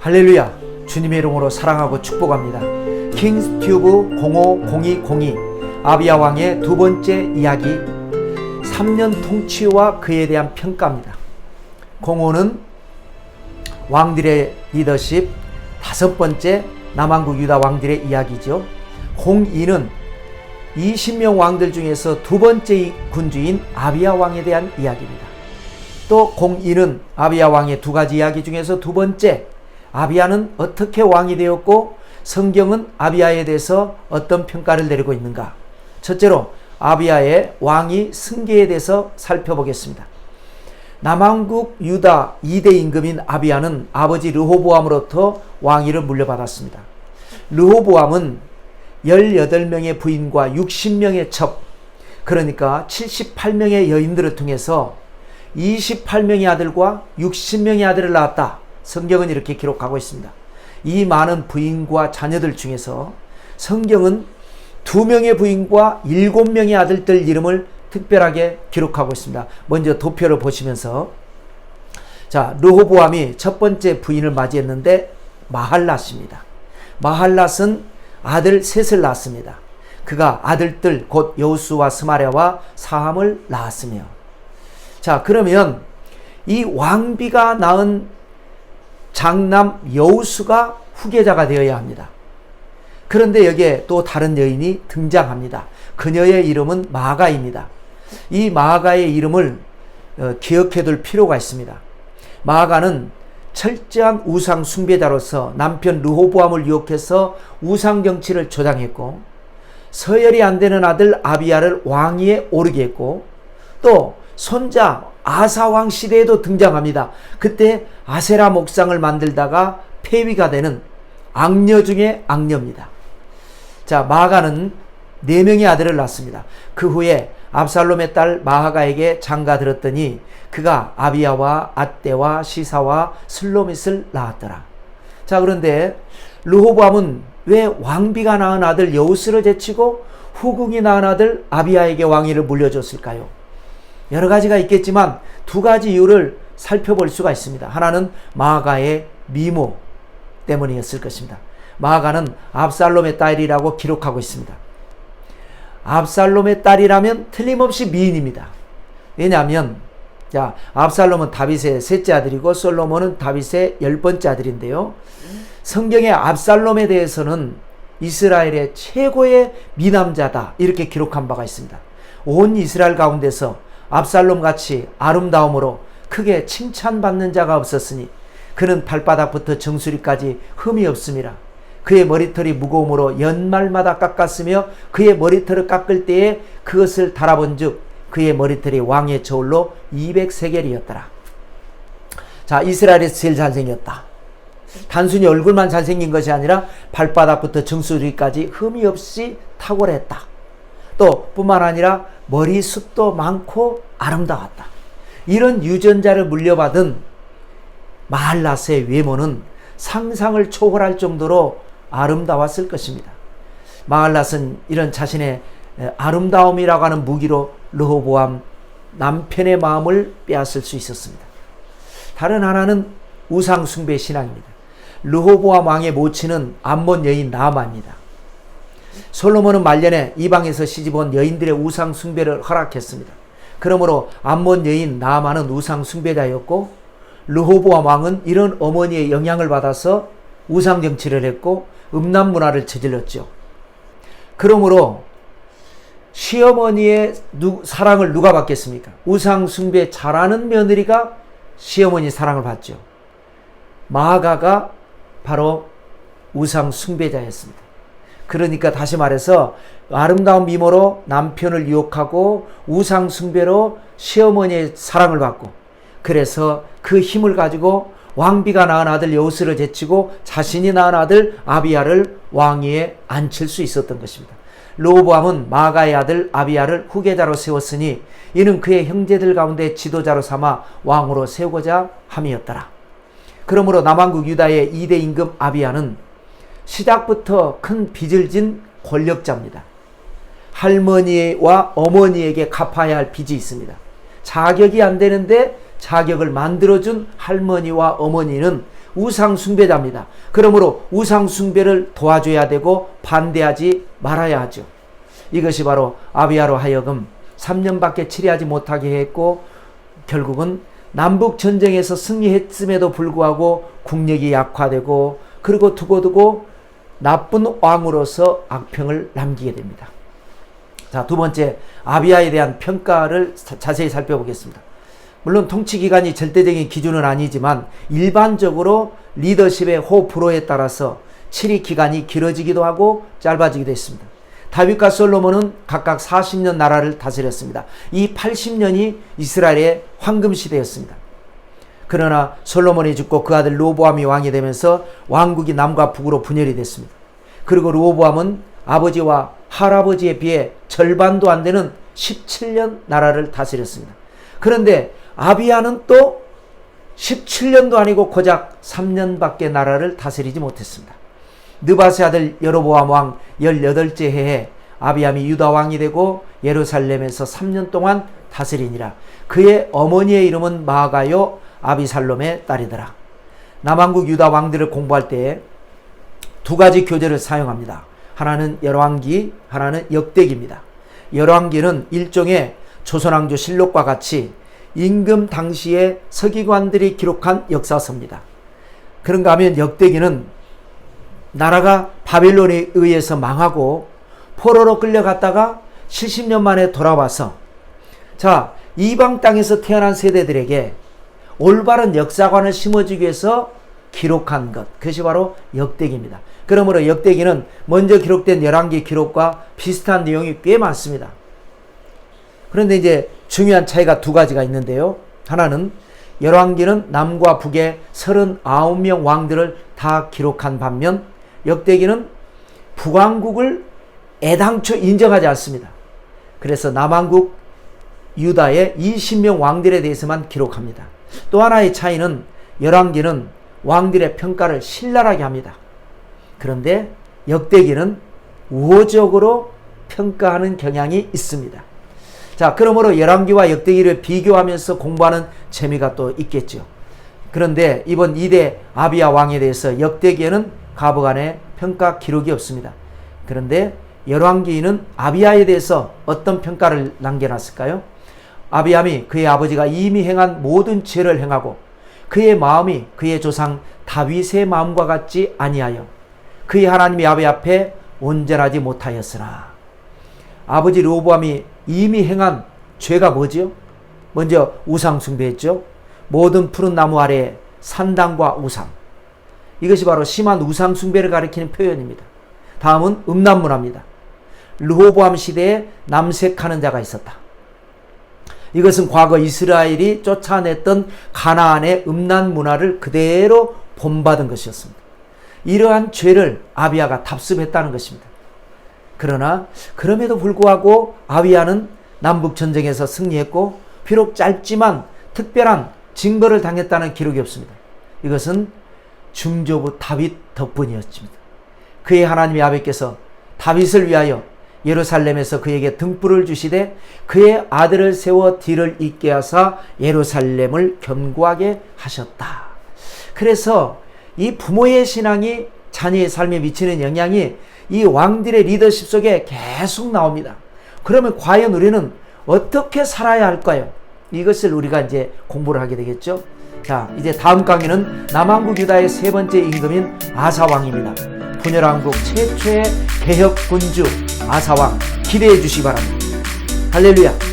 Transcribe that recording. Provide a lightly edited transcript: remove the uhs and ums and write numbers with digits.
할렐루야. 주님의 이름으로 사랑하고 축복합니다. 킹스튜브 050202 아비야 왕의 두 번째 이야기, 3년 통치와 그에 대한 평가입니다. 05는 왕들의 리더십, 다섯 번째 남왕국 유다 왕들의 이야기죠. 02는 20명 왕들 중에서 두 번째 군주인 아비야 왕에 대한 이야기입니다. 또 02는 아비야 왕의 두 가지 이야기 중에서 두 번째, 아비야는 어떻게 왕이 되었고 성경은 아비야에 대해서 어떤 평가를 내리고 있는가. 첫째로 아비야의 왕위 승계에 대해서 살펴보겠습니다. 남왕국 유다 2대 임금인 아비야는 아버지 르호보암으로부터 왕위를 물려받았습니다. 르호보암은 18명의 부인과 60명의 첩, 그러니까 78명의 여인들을 통해서 28명의 아들과 60명의 아들을 낳았다. 성경은 이렇게 기록하고 있습니다. 이 많은 부인과 자녀들 중에서 성경은 2명의 부인과 7명의 아들들 이름을 특별하게 기록하고 있습니다. 먼저 도표를 보시면서, 자, 르호보암이 첫 번째 부인을 맞이했는데 마할랏입니다. 마할랏은 아들 셋을 낳았습니다. 그가 아들들 곧 여우수와 스마랴와 사함을 낳았으며, 자, 그러면 이 왕비가 낳은 장남 여우수가 후계자가 되어야 합니다. 그런데 여기에 또 다른 여인이 등장합니다. 그녀의 이름은 마아가입니다. 이 마아가의 이름을 기억해둘 필요가 있습니다. 마아가는 철저한 우상 숭배자로서 남편 르호보암을 유혹해서 우상 정치를 조장했고, 서열이 안 되는 아들 아비야를 왕위에 오르게 했고, 또 손자 아사왕 시대에도 등장합니다. 그때 아세라 목상을 만들다가 폐위가 되는 악녀 중에 악녀입니다. 자, 마아가는 4명의 아들을 낳습니다. 그 후에 압살롬의 딸 마아가에게 장가 들었더니 그가 아비야와 앗대와 시사와 슬로밋을 낳았더라. 자, 그런데 르호보암은 왜 왕비가 낳은 아들 여우스를 제치고 후궁이 낳은 아들 아비야에게 왕위를 물려줬을까요? 여러 가지가 있겠지만 두 가지 이유를 살펴볼 수가 있습니다. 하나는 마아가의 미모 때문이었을 것입니다. 마아가는 압살롬의 딸이라고 기록하고 있습니다. 압살롬의 딸이라면 틀림없이 미인입니다. 왜냐하면, 자, 압살롬은 다윗의 셋째 아들이고 솔로몬은 다윗의 10번째 아들인데요. 성경의 압살롬에 대해서는 이스라엘의 최고의 미남자다 이렇게 기록한 바가 있습니다. 온 이스라엘 가운데서 압살롬같이 아름다움으로 크게 칭찬받는 자가 없었으니 그는 발바닥부터 정수리까지 흠이 없음이라. 그의 머리털이 무거움으로 연말마다 깎았으며 그의 머리털을 깎을 때에 그것을 달아본 즉 그의 머리털이 왕의 저울로 200세겔이었더라. 자, 이스라엘에서 제일 잘생겼다. 단순히 얼굴만 잘생긴 것이 아니라 발바닥부터 정수리까지 흠이 없이 탁월했다. 또 뿐만 아니라 머리숱도 많고 아름다웠다. 이런 유전자를 물려받은 마할랏의 외모는 상상을 초월할 정도로 아름다웠을 것입니다. 마할랏은 이런 자신의 아름다움이라고 하는 무기로 르호보암 남편의 마음을 빼앗을 수 있었습니다. 다른 하나는 우상 숭배 신앙입니다. 르호보암 왕의 모친은 암몬 여인 나아마입니다. 솔로몬은 말년에 이방에서 시집온 여인들의 우상 숭배를 허락했습니다. 그러므로 암몬 여인 나아마는 우상 숭배자였고, 르호보암 왕은 이런 어머니의 영향을 받아서 우상 정치를 했고 음란 문화를 저질렀죠. 그러므로 시어머니의 사랑을 누가 받겠습니까? 우상 숭배 잘하는 며느리가 시어머니 사랑을 받죠. 마아가가 바로 우상 숭배자였습니다. 그러니까 다시 말해서 아름다운 미모로 남편을 유혹하고 우상 숭배로 시어머니의 사랑을 받고, 그래서 그 힘을 가지고 왕비가 낳은 아들 여우스를 제치고 자신이 낳은 아들 아비야를 왕위에 앉힐 수 있었던 것입니다. 르호보암은 마아가의 아들 아비야를 후계자로 세웠으니 이는 그의 형제들 가운데 지도자로 삼아 왕으로 세우고자 함이었더라. 그러므로 남왕국 유다의 2대 임금 아비야는 시작부터 큰 빚을 진 권력자입니다. 할머니와 어머니에게 갚아야 할 빚이 있습니다. 자격이 안 되는데 자격을 만들어준 할머니와 어머니는 우상 숭배자입니다. 그러므로 우상 숭배를 도와줘야 되고 반대하지 말아야 하죠. 이것이 바로 아비야로 하여금 3년밖에 치리하지 못하게 했고 결국은 남북 전쟁에서 승리했음에도 불구하고 국력이 약화되고 그리고 두고두고 나쁜 왕으로서 악평을 남기게 됩니다. 자, 두 번째, 아비야에 대한 평가를 자세히 살펴보겠습니다. 물론 통치기간이 절대적인 기준은 아니지만 일반적으로 리더십의 호불호에 따라서 치리 기간이 길어지기도 하고 짧아지기도 했습니다. 다윗과 솔로몬은 각각 40년 나라를 다스렸습니다. 이 80년이 이스라엘의 황금시대였습니다. 그러나 솔로몬이 죽고 그 아들 르호보암이 왕이 되면서 왕국이 남과 북으로 분열이 됐습니다. 그리고 르호보암은 아버지와 할아버지에 비해 절반도 안 되는 17년 나라를 다스렸습니다. 그런데 아비야는 또 17년도 아니고 고작 3년밖에 나라를 다스리지 못했습니다. 느바세 아들 여로보암 왕 18째 해에 아비암이 유다 왕이 되고 예루살렘에서 3년 동안 다스리니라. 그의 어머니의 이름은 마아가요 아비살롬의 딸이더라. 남왕국 유다 왕들을 공부할 때 두 가지 교재를 사용합니다. 하나는 열왕기, 하나는 역대기입니다. 열왕기는 일종의 조선왕조 실록과 같이 임금 당시의 서기관들이 기록한 역사서입니다. 그런가 하면 역대기는 나라가 바벨론에 의해서 망하고 포로로 끌려갔다가 70년 만에 돌아와서 이방 땅에서 태어난 세대들에게 올바른 역사관을 심어주기 위해서 기록한 것, 그것이 바로 역대기입니다. 그러므로 역대기는 먼저 기록된 열왕기 기록과 비슷한 내용이 꽤 많습니다. 그런데 이제 중요한 차이가 두 가지가 있는데요. 하나는 열왕기는 남과 북의 39명 왕들을 다 기록한 반면 역대기는 북왕국을 애당초 인정하지 않습니다. 그래서 남왕국 유다의 20명 왕들에 대해서만 기록합니다. 또 하나의 차이는 열왕기는 왕들의 평가를 신랄하게 합니다. 그런데 역대기는 우호적으로 평가하는 경향이 있습니다. 자, 그러므로 열왕기와 역대기를 비교하면서 공부하는 재미가 또 있겠죠. 그런데 이번 2대 아비야 왕에 대해서 역대기에는 가부간의 평가 기록이 없습니다. 그런데 열왕기는 아비야에 대해서 어떤 평가를 남겨놨을까요? 아비암이 그의 아버지가 이미 행한 모든 죄를 행하고 그의 마음이 그의 조상 다윗의 마음과 같지 아니하여 그의 하나님의 아비 앞에 온전하지 못하였으나. 아버지 르호보암이 이미 행한 죄가 뭐지요? 먼저 우상 숭배했죠. 모든 푸른 나무 아래에 산당과 우상, 이것이 바로 심한 우상 숭배를 가리키는 표현입니다. 다음은 음란문화입니다. 르호보암 시대에 남색하는 자가 있었다. 이것은 과거 이스라엘이 쫓아냈던 가나안의 음란 문화를 그대로 본받은 것이었습니다. 이러한 죄를 아비야가 답습했다는 것입니다. 그러나 그럼에도 불구하고 아비야는 남북 전쟁에서 승리했고 비록 짧지만 특별한 징벌을 당했다는 기록이 없습니다. 이것은 중조부 다윗 덕분이었습니다. 그의 하나님의 아버지께서 다윗을 위하여 예루살렘에서 그에게 등불을 주시되 그의 아들을 세워 뒤를 잇게 하사 예루살렘을 견고하게 하셨다. 그래서 이 부모의 신앙이 자녀의 삶에 미치는 영향이 이 왕들의 리더십 속에 계속 나옵니다. 그러면 과연 우리는 어떻게 살아야 할까요? 이것을 우리가 이제 공부를 하게 되겠죠. 자, 이제 다음 강의는 남왕국 유다의 세 번째 임금인 아사왕입니다. 분열왕국 최초의 개혁 군주 아사왕 기대해 주시기 바랍니다. 할렐루야.